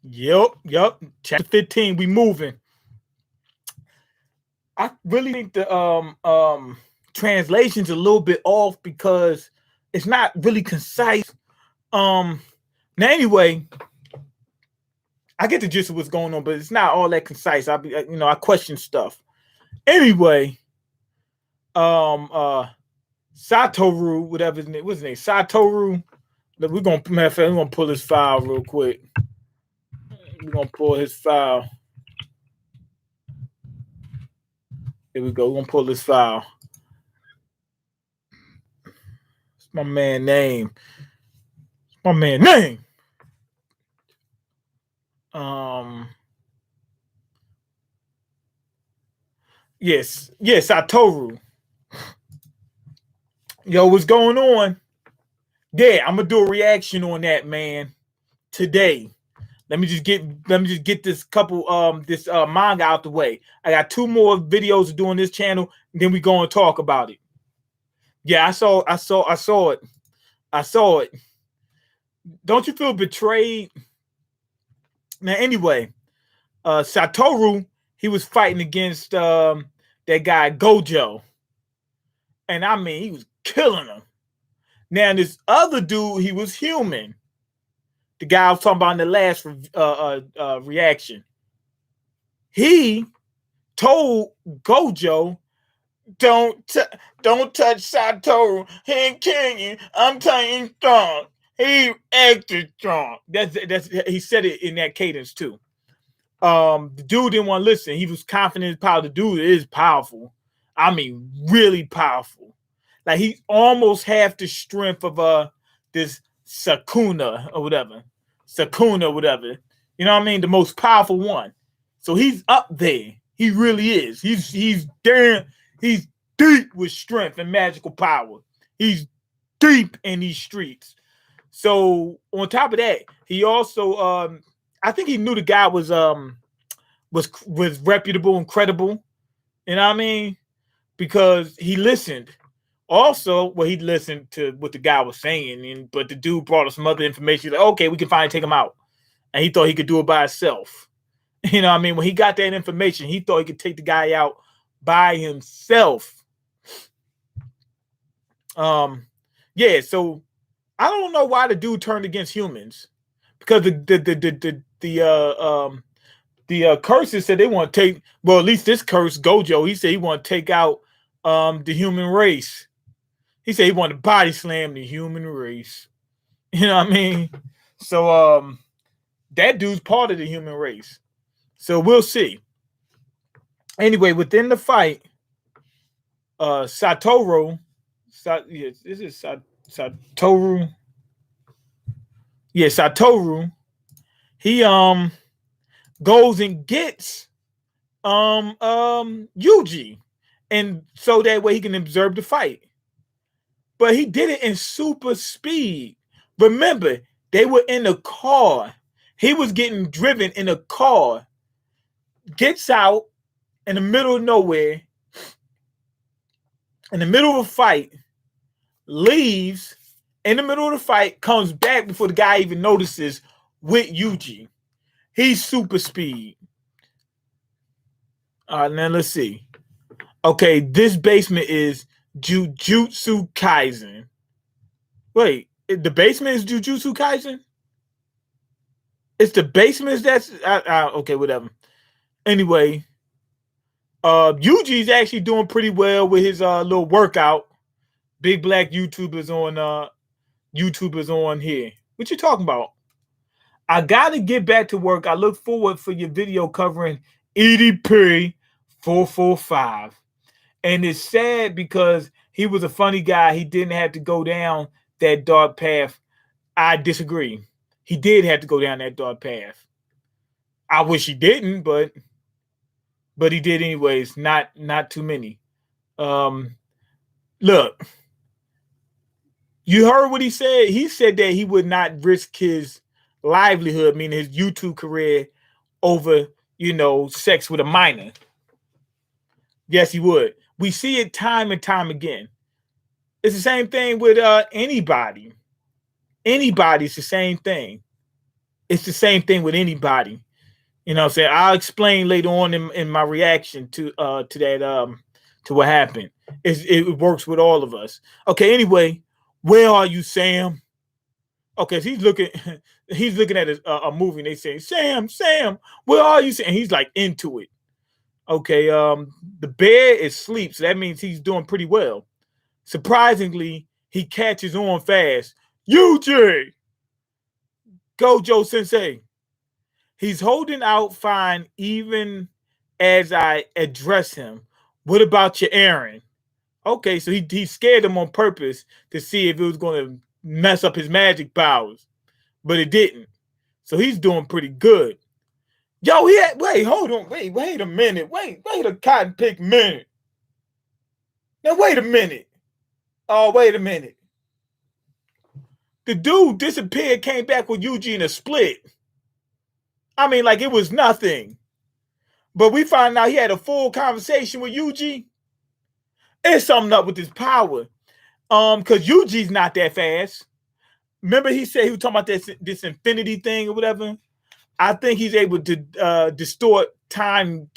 Yep. Chapter 15, we moving. I really think the translation's a little bit off because it's not really concise. Um Now anyway, I get the gist of what's going on, but it's not all that concise. I question stuff. Anyway, um uh Satoru, whatever his name, what's his name? Satoru. Look, we're gonna pull his file real quick. We're gonna pull his file. Here we go. We're gonna pull this file. It's my man name. My man name. Um yes, Satoru. Yo, what's going on? Yeah, I'm gonna do a reaction on that, man, today. Let me just get this manga out the way. I got 2 more videos to do on this channel, and then we go and talk about it. Yeah, I saw it. I saw it. Don't you feel betrayed? Now, anyway, Satoru, he was fighting against that guy Gojo, and I mean, he was killing him. Now, this other dude, he was human. The guy I was talking about in the last reaction. He told Gojo, don't touch Satoru. He ain't killing you. I'm telling you strong. He extra strong. That's he said it in that cadence too. The dude didn't want to listen. He was confident in his power. The dude is powerful. I mean, really powerful. Like he's almost half the strength of this Sakuna or whatever. Sakuna, whatever. You know what I mean? The most powerful one. So he's up there. He really is. He's deep with strength and magical power. He's deep in these streets. So on top of that, he also I think he knew the guy was reputable and credible. You know what I mean? Because he listened. Also, well, he listened to what the guy was saying, but the dude brought us some other information. He's like, okay, we can finally take him out. And he thought he could do it by himself. You know what I mean? When he got that information, he thought he could take the guy out by himself. Yeah, so I don't know why the dude turned against humans. Because the curses said they want to take, well, at least this curse, Gojo, he said he want to take out the human race. He said he wanted to body slam the human race. You know what I mean? So that dude's part of the human race. So we'll see. Anyway, within the fight, Satoru, this is Satoru. Yeah, Satoru. He goes and gets Yuji, and so that way he can observe the fight. But he did it in super speed. Remember, they were in a car. He was getting driven in a car. Gets out in the middle of nowhere, in the middle of a fight, leaves in the middle of the fight, comes back before the guy even notices with Yuji. He's super speed. All right, now let's see. Okay, this basement is Jujutsu Kaisen. Wait, the basement is Jujutsu Kaisen? It's the basement that's okay, whatever. Anyway, Yuji's actually doing pretty well with his little workout. Big black YouTubers on here. What you talking about? I gotta get back to work. I look forward for your video covering EDP 445. And it's sad because he was a funny guy. He didn't have to go down that dark path. I disagree. He did have to go down that dark path. I wish he didn't, but he did anyways. Not too many. Look, you heard what he said. He said that he would not risk his livelihood, meaning his YouTube career, over, sex with a minor. Yes, he would. We see it time and time again. It's the same thing with anybody. Anybody's the same thing. It's the same thing with anybody. You know what I'm saying? I'll explain later on in my reaction to that to what happened. It works with all of us. Okay, anyway, where are you, Sam? Okay, so he's looking at a movie and they say, Sam, where are you? And he's like into it. Okay, the bear is asleep, so that means he's doing pretty well. Surprisingly, he catches on fast. Yuji! Gojo Sensei. He's holding out fine even as I address him. What about your errand? Okay, so he scared him on purpose to see if it was going to mess up his magic powers, but it didn't. So he's doing pretty good. Yo, wait, hold on, wait a minute, wait a cotton pick minute. Now wait a minute. Oh, wait a minute. The dude disappeared, came back with Yuji in a split. I mean, like it was nothing. But we found out he had a full conversation with Yuji. It's something up with his power. Because Yuji's not that fast. Remember he said he was talking about this infinity thing or whatever? I think he's able to distort space-time.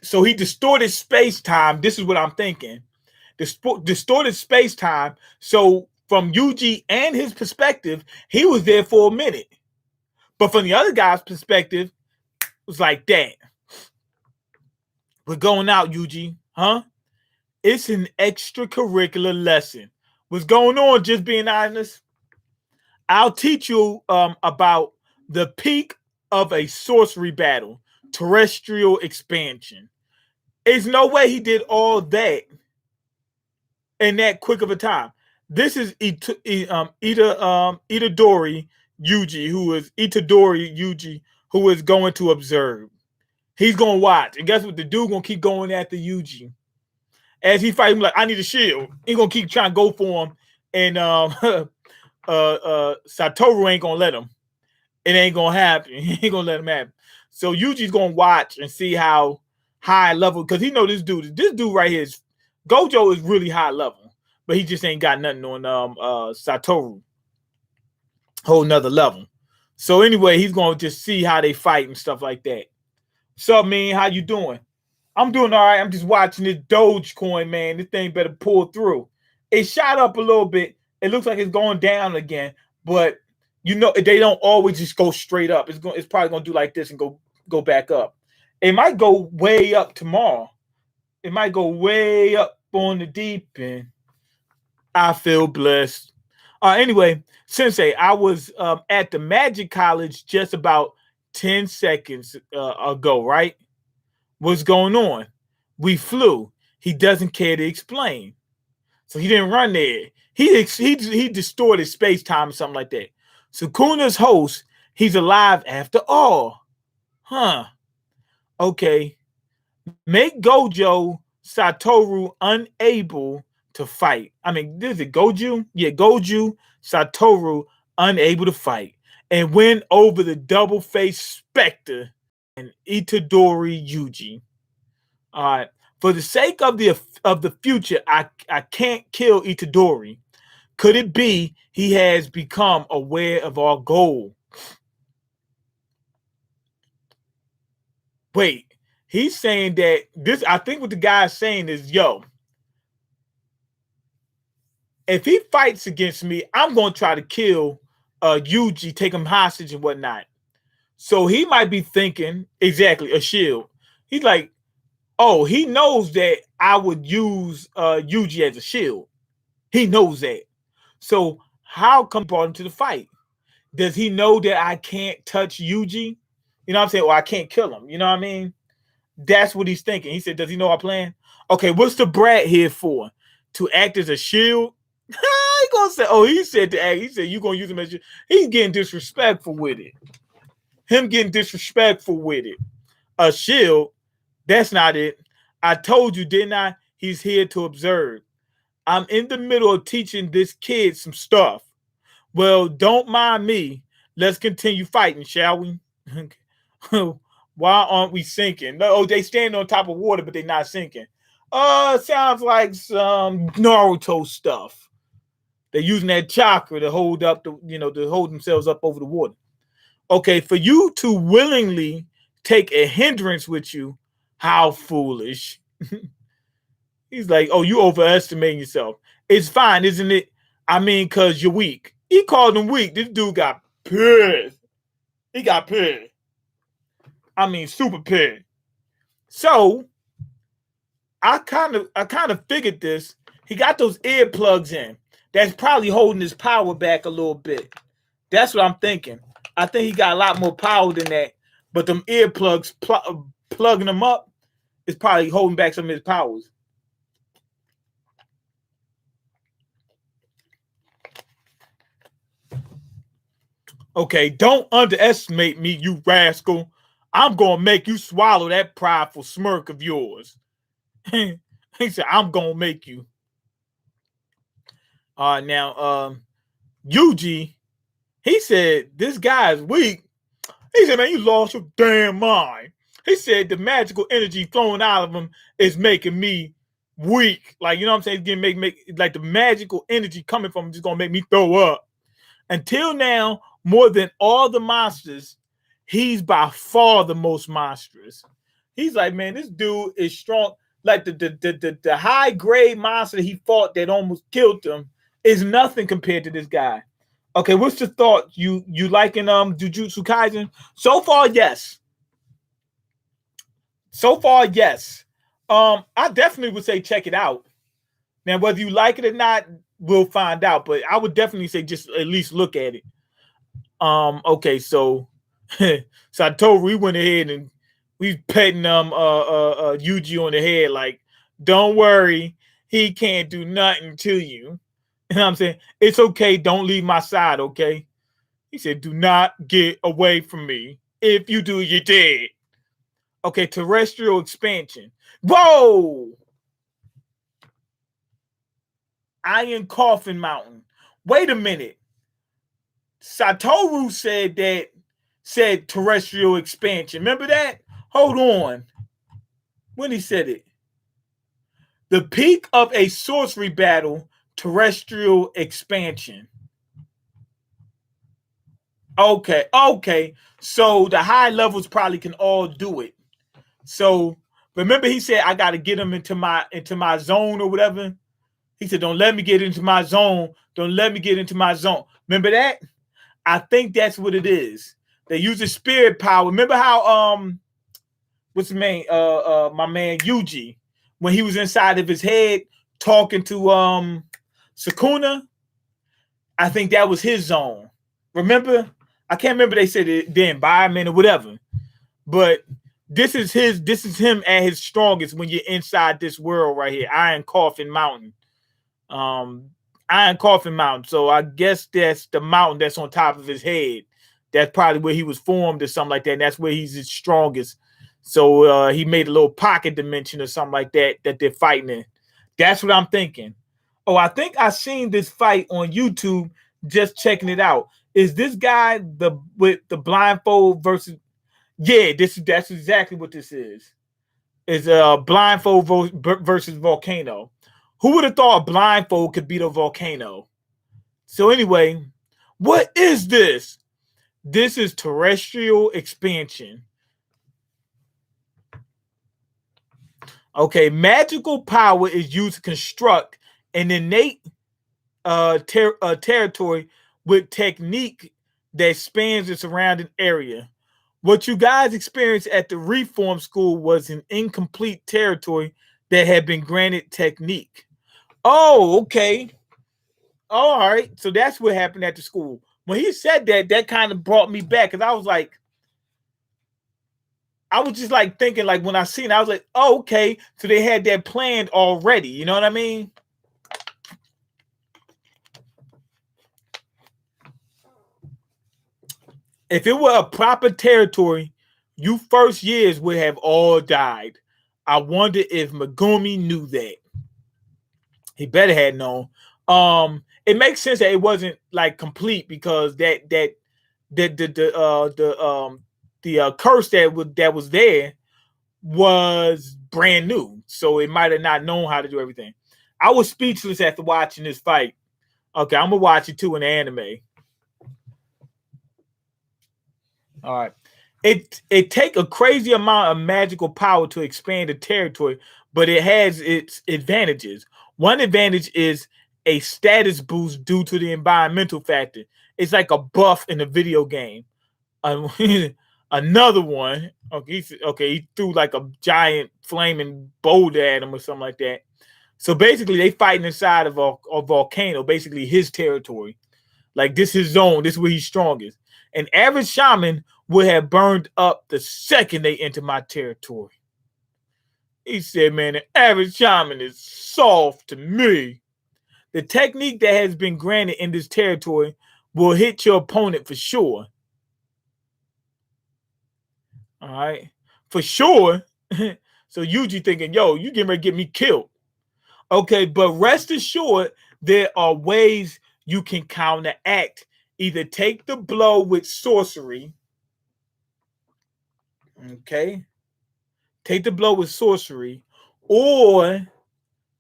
So he distorted space-time. This is what I'm thinking. Distorted space-time. So from Yuji and his perspective, he was there for a minute. But from the other guy's perspective, it was like, damn. We're going out, Yuji. Huh? It's an extracurricular lesson. What's going on, just being honest? I'll teach you about the peak of a sorcery battle, terrestrial expansion. There's no way he did all that in that quick of a time. This is Itadori Yuji, who is going to observe. He's gonna watch, and guess what? The dude gonna keep going after Yuji as he fight him. Like, I need a shield. He gonna keep trying to go for him, and Satoru ain't gonna let him. It ain't gonna happen. He ain't gonna let him happen. So Yuji's gonna watch and see how high level, because he know this dude right here is Gojo is really high level, but he just ain't got nothing on Satoru. Whole nother level. So anyway, he's gonna just see how they fight and stuff like that. What's up, man? How you doing? I'm doing all right. I'm just watching this Dogecoin, man. This thing better pull through. It shot up a little bit. It looks like it's going down again, but you know they don't always just go straight up. It's probably gonna do like this and go back up. It might go way up tomorrow. It might go way up on the deep end. I feel blessed. Anyway, Sensei, I was at the Magic College just about 10 seconds ago, right? What's going on? We flew. He doesn't care to explain. So he didn't run there. He distorted space-time or something like that. Sukuna's host, he's alive after all. Huh. Okay. Make Gojo Satoru unable to fight. I mean, is it Goju? Yeah, Goju Satoru unable to fight. And win over the double-faced Spectre and Itadori Yuji. All right. For the sake of the future, I can't kill Itadori. Could it be he has become aware of our goal? Wait, he's saying that this, I think what the guy's saying is, yo, if he fights against me, I'm going to try to kill Yuji, take him hostage and whatnot. So he might be thinking, exactly, a shield. He's like, oh, he knows that I would use Yuji as a shield. He knows that. So how come he brought him to the fight? Does he know that I can't touch Yuji? You know what I'm saying? Or I can't kill him. You know what I mean? That's what he's thinking. He said, does he know our plan? Okay, what's the brat here for? To act as a shield? He gonna say, oh, he said to act. He said, you gonna use him as a shield. He's getting disrespectful with it. Him getting disrespectful with it. A shield? That's not it. I told you, didn't I? He's here to observe. I'm in the middle of teaching this kid some stuff. Well, don't mind me. Let's continue fighting, shall we? Why aren't we sinking? No, they stand on top of water, but they're not sinking. Sounds like some Naruto stuff. They're using that chakra to hold up to hold themselves up over the water. Okay, for you to willingly take a hindrance with you, how foolish. He's like, oh, you overestimating yourself. It's fine, isn't it? I mean, because you're weak. He called him weak. This dude got pissed. He got pissed. I mean, super pissed. So I kind of figured this. He got those earplugs in. That's probably holding his power back a little bit. That's what I'm thinking. I think he got a lot more power than that. But them earplugs plugging them up is probably holding back some of his powers. Okay, don't underestimate me, you rascal. I'm going to make you swallow that prideful smirk of yours. He said, I'm going to make you. Now, Yuji, he said, this guy is weak. He said, man, you lost your damn mind. He said, the magical energy flowing out of him is making me weak. Like, you know what I'm saying? It's getting make like the magical energy coming from him is going to make me throw up. Until now, more than all the monsters, he's by far the most monstrous. He's like, man, this dude is strong. Like the high grade monster he fought that almost killed him is nothing compared to this guy. Okay, what's the thought? You liking Jujutsu Kaisen? So far, yes. So far, yes. I definitely would say check it out. Now, whether you like it or not, we'll find out. But I would definitely say just at least look at it. Okay, so Satoru, we went ahead and we petting Yuji on the head, like, don't worry, he can't do nothing to you. And I'm saying, it's okay, don't leave my side, okay? He said, do not get away from me. If you do, you're dead. Okay, terrestrial expansion. Whoa! Iron Coffin Mountain. Wait a minute. Satoru said terrestrial expansion. Remember that? Hold on. When he said it. The peak of a sorcery battle, terrestrial expansion. Okay. So the high levels probably can all do it. So remember he said I gotta get him into my zone or whatever. He said, don't let me get into my zone. Don't let me get into my zone. Remember that? I think that's what it is. They use the spirit power. Remember how what's his name? My man Yuji, when he was inside of his head talking to Sukuna, I think that was his zone. Remember? I can't remember they said the environment or whatever. But this is him at his strongest when you're inside this world right here. Iron Coffin Mountain. Iron Coffin Mountain. So I guess that's the mountain that's on top of his head. That's probably where he was formed or something like that. And that's where he's his strongest. So he made a little pocket dimension or something like that they're fighting in. That's what I'm thinking. Oh, I think I seen this fight on YouTube just checking it out. Is this guy with the blindfold versus? Yeah, that's exactly what this is. It's a blindfold versus volcano. Who would have thought a blindfold could beat a volcano? So anyway, what is this? This is terrestrial expansion. Okay, magical power is used to construct an innate territory with technique that spans the surrounding area. What you guys experienced at the Reform School was an incomplete territory that had been granted technique. Oh, okay. All right. So that's what happened at the school. When he said that kind of brought me back because I was just like thinking, like when I seen it, I was like, oh, okay. So they had that planned already. You know what I mean? If it were a proper territory, you first years would have all died. I wonder if Megumi knew that. He better had known. It makes sense that it wasn't like complete because the curse that was there was brand new, so it might have not known how to do everything. I was speechless after watching this fight. Okay, I'm gonna watch it too in the anime. All right. It take a crazy amount of magical power to expand the territory, but it has its advantages. One advantage is a status boost due to the environmental factor. It's like a buff in a video game. Another one, he threw like a giant flaming boulder at him or something like that. So basically, they fighting inside of a volcano, basically his territory. Like this is his zone. This is where he's strongest. An average shaman would have burned up the second they enter my territory. He said, man, the average shaman is soft to me. The technique that has been granted in this territory will hit your opponent for sure. All right. For sure. So Yuji thinking, yo, you getting ready to get me killed. Okay, but rest assured, there are ways you can counteract. Either take the blow with sorcery. Okay. Take the blow with sorcery. Or,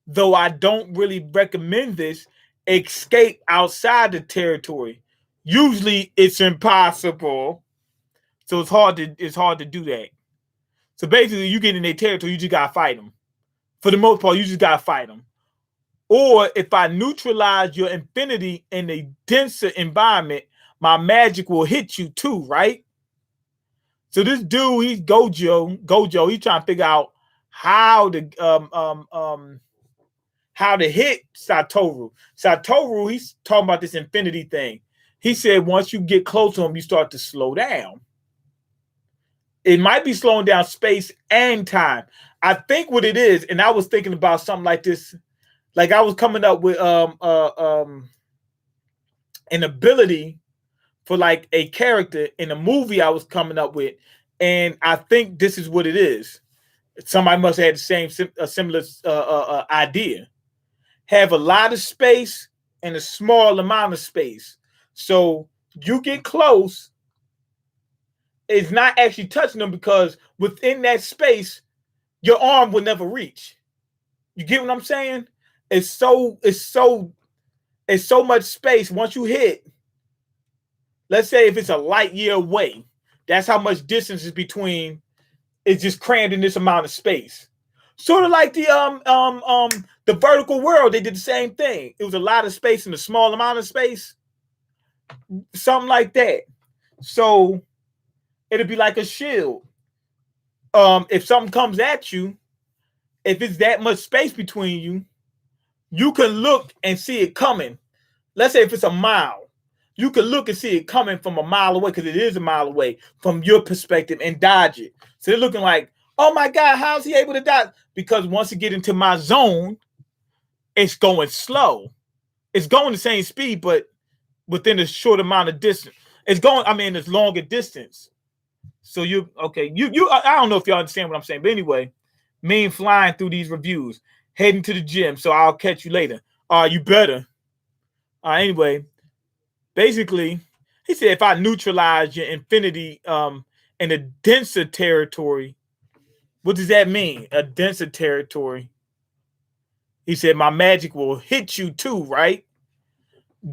though I don't really recommend this, escape outside the territory. Usually it's impossible. So it's hard to do that. So basically, you get in their territory, you just gotta fight them. For the most part, you just gotta fight them. Or if I neutralize your infinity in a denser environment, my magic will hit you too, right? So this dude, he's Gojo, he's trying to figure out how to hit Satoru. Satoru, he's talking about this infinity thing. He said once you get close to him, you start to slow down. It might be slowing down space and time. I think what it is, and I was thinking about something like this. Like I was coming up with an ability for like a character in a movie I was coming up with, and I think this is what it is. Somebody must have had a similar idea. Have a lot of space and a small amount of space. So you get close, it's not actually touching them because within that space, your arm will never reach. You get what I'm saying? It's so much space. Once you hit, let's say if it's a light year away, that's how much distance is between. It's just crammed in this amount of space. Sort of like the vertical world, they did the same thing. It was a lot of space in a small amount of space. Something like that. So it'll be like a shield. If something comes at you, if it's that much space between you, you can look and see it coming. Let's say if it's a mile, you can look and see it coming from a mile away because it is a mile away from your perspective and dodge it. So they're looking like, oh my God, how's he able to dodge? Because once it get into my zone, it's going slow. It's going the same speed, but within a short amount of distance. It's longer distance. So I don't know if y'all understand what I'm saying, but anyway, me flying through these reviews, heading to the gym. So I'll catch you later. You better. Anyway, basically, he said if I neutralize your infinity in a denser territory, what does that mean? A denser territory. He said my magic will hit you too, right?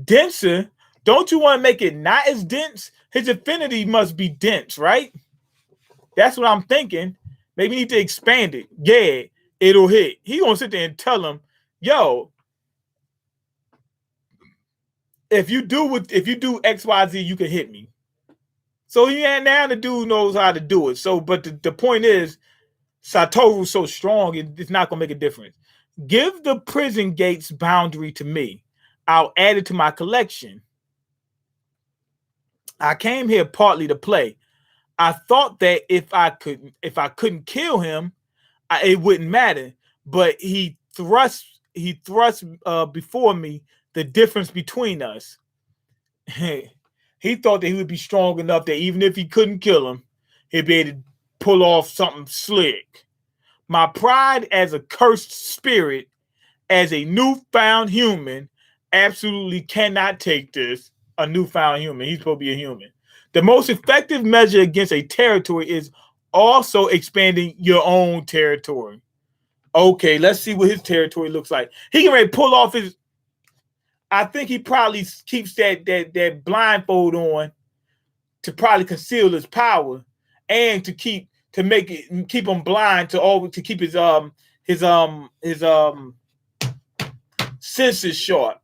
Denser? Don't you want to make it not as dense? His infinity must be dense, right? That's what I'm thinking. Maybe you need to expand it. Yeah, it'll hit. He gonna sit there and tell him, yo, if you do XYZ, you can hit me. So now the dude knows how to do it. So, but the point is, Satoru's so strong, it's not gonna make a difference. Give the prison gates boundary to me. I'll add it to my collection. I came here partly to play. I thought that if I couldn't kill him, it wouldn't matter. But he thrust before me the difference between us. He thought that he would be strong enough that even if he couldn't kill him, he'd be able to pull off something slick. My pride as a cursed spirit, as a newfound human, absolutely cannot take this. A newfound human. He's supposed to be a human. The most effective measure against a territory is also expanding your own territory. Okay, let's see what his territory looks like. He can ready to pull off his. I think he probably keeps that blindfold on to probably conceal his power and to keep him blind to keep his senses short.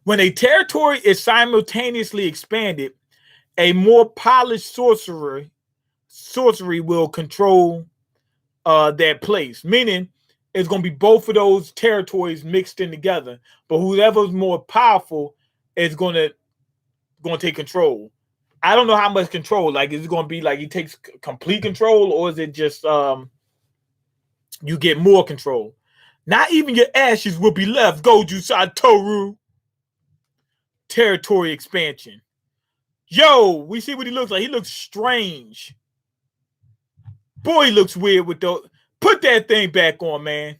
When a territory is simultaneously expanded, a more polished sorcery will control that place. Meaning, it's going to be both of those territories mixed in together. But whoever's more powerful is going to take control. I don't know how much control. Like, is it going to be like he takes complete control, or is it just you get more control? Not even your ashes will be left. Goju Satoru. Territory expansion. Yo, we see what he looks like. He looks strange. Boy, he looks weird with those. Put that thing back on, man.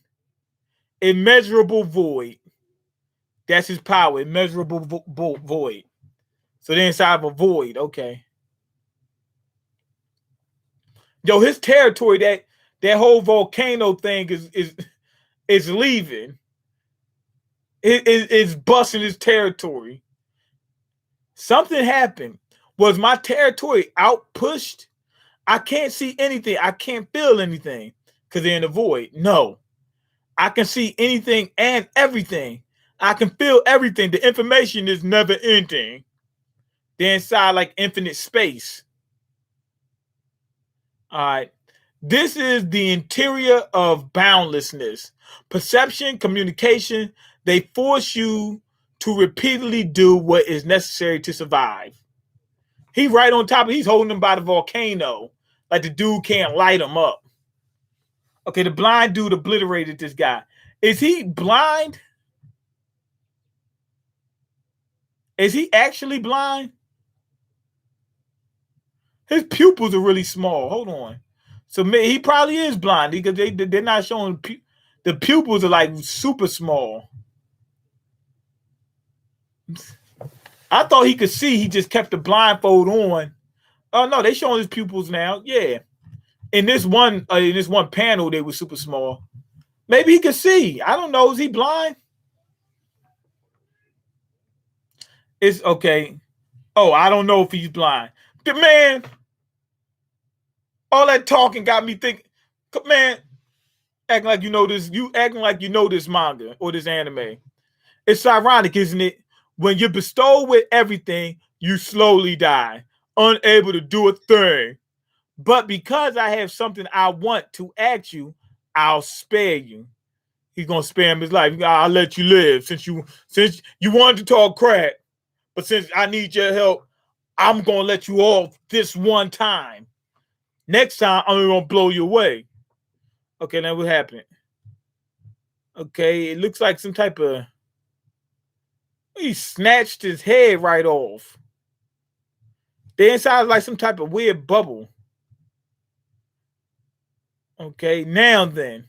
Immeasurable void. That's his power. Immeasurable void. So they're inside of a void. Okay. Yo, his territory, that whole volcano thing is leaving. It's busting his territory. Something happened. Was my territory outpushed? I can't see anything. I can't feel anything because they're in the void. No. I can see anything and everything. I can feel everything. The information is never ending. They're inside like infinite space. All right. This is the interior of boundlessness. Perception, communication, they force you to repeatedly do what is necessary to survive. He right on top of, he's holding him by the volcano. Like the dude can't light him up. Okay, the blind dude obliterated this guy. Is he blind? Is he actually blind? His pupils are really small. Hold on. So he probably is blind because they're not showing the pupils are like super small. I thought he could see. He just kept the blindfold on. Oh no, they showing his pupils now. Yeah, in this one panel, they were super small. Maybe he could see. I don't know. Is he blind? It's okay. Oh, I don't know if he's blind. The man, all that talking got me thinking. Man, acting like you know this. You acting like you know this manga or this anime. It's ironic, isn't it? When you're bestowed with everything, you slowly die, unable to do a thing. But because I have something I want to ask you, I'll spare you. He's gonna spare him his life. I'll let you live since you wanted to talk crap, but since I need your help, I'm gonna let you off this one time. Next time, I'm gonna blow you away. Okay, now what happened? Okay, it looks like some type of. He snatched his head right off. The inside is like some type of weird bubble. Okay, now then.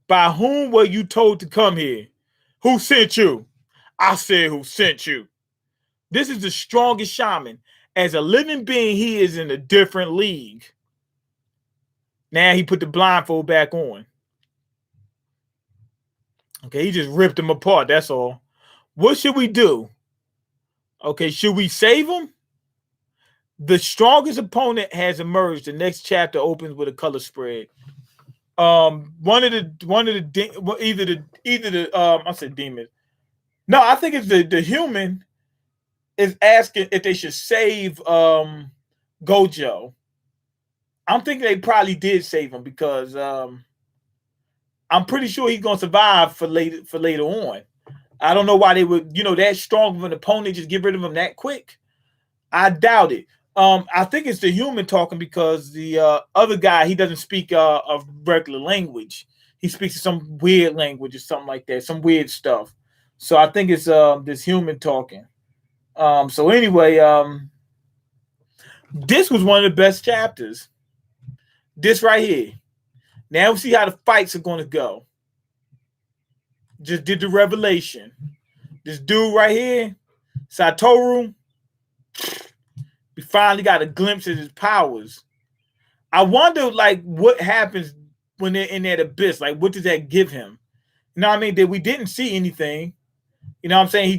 By whom were you told to come here? Who sent you? I said who sent you. This is the strongest shaman. As a living being, he is in a different league. Now he put the blindfold back on. Okay, he just ripped him apart, that's all. What should we do? Okay, should we save him? The strongest opponent has emerged. The next chapter opens with a color spread. Either I said demon. No, I think it's the human is asking if they should save Gojo. I'm thinking they probably did save him because I'm pretty sure he's gonna survive for later on. I don't know why they would, that strong of an opponent just get rid of him that quick. I doubt it. I think it's the human talking because the other guy, he doesn't speak a regular language. He speaks some weird language or something like that, some weird stuff. So I think it's this human talking. So anyway, this was one of the best chapters. This right here. Now we see how the fights are going to go. Just did the revelation. This dude right here, Satoru, we finally got a glimpse of his powers. I wonder, like, what happens when they're in that abyss? Like, what does that give him? You know what I mean? That we didn't see anything. You know what I'm saying?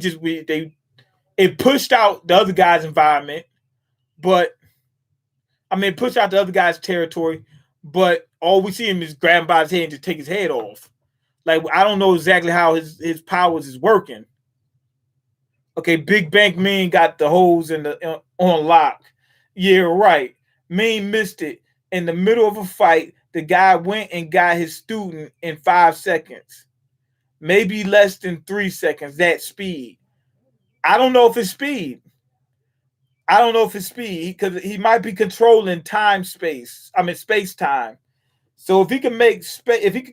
It pushed out the other guy's environment, but I mean, it pushed out the other guy's territory, but all we see him is grab him by his head and just take his head off. Like, I don't know exactly how his powers is working. Okay, Big Bank Mean got the holes on lock. Yeah, right. Mean missed it. In the middle of a fight, the guy went and got his student in 5 seconds. Maybe less than 3 seconds, that speed. I don't know if it's speed. I don't know if it's speed because he might be controlling space time. So if he can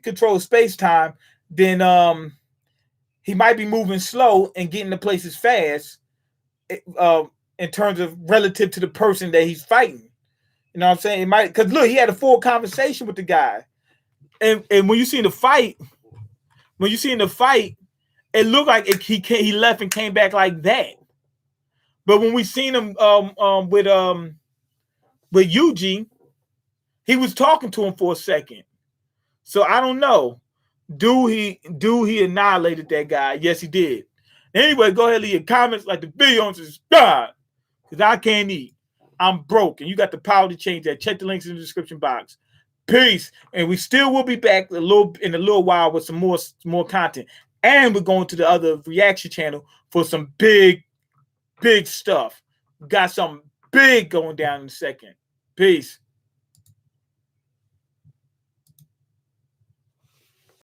control space time, then he might be moving slow and getting to places fast. In terms of relative to the person that he's fighting, you know what I'm saying? It might, because look, he had a full conversation with the guy, and when you see the fight, it looked like he left and came back like that. But when we seen him with Yuji, he was talking to him for a second. So I don't know. Do he annihilated that guy? Yes, he did. Anyway, go ahead and leave your comments, like the video, and subscribe. Because I can't eat. I'm broke. And you got the power to change that. Check the links in the description box. Peace. And we still will be back in a little while with some more content. And we're going to the other reaction channel for some big stuff. We got something big going down in a second. Peace.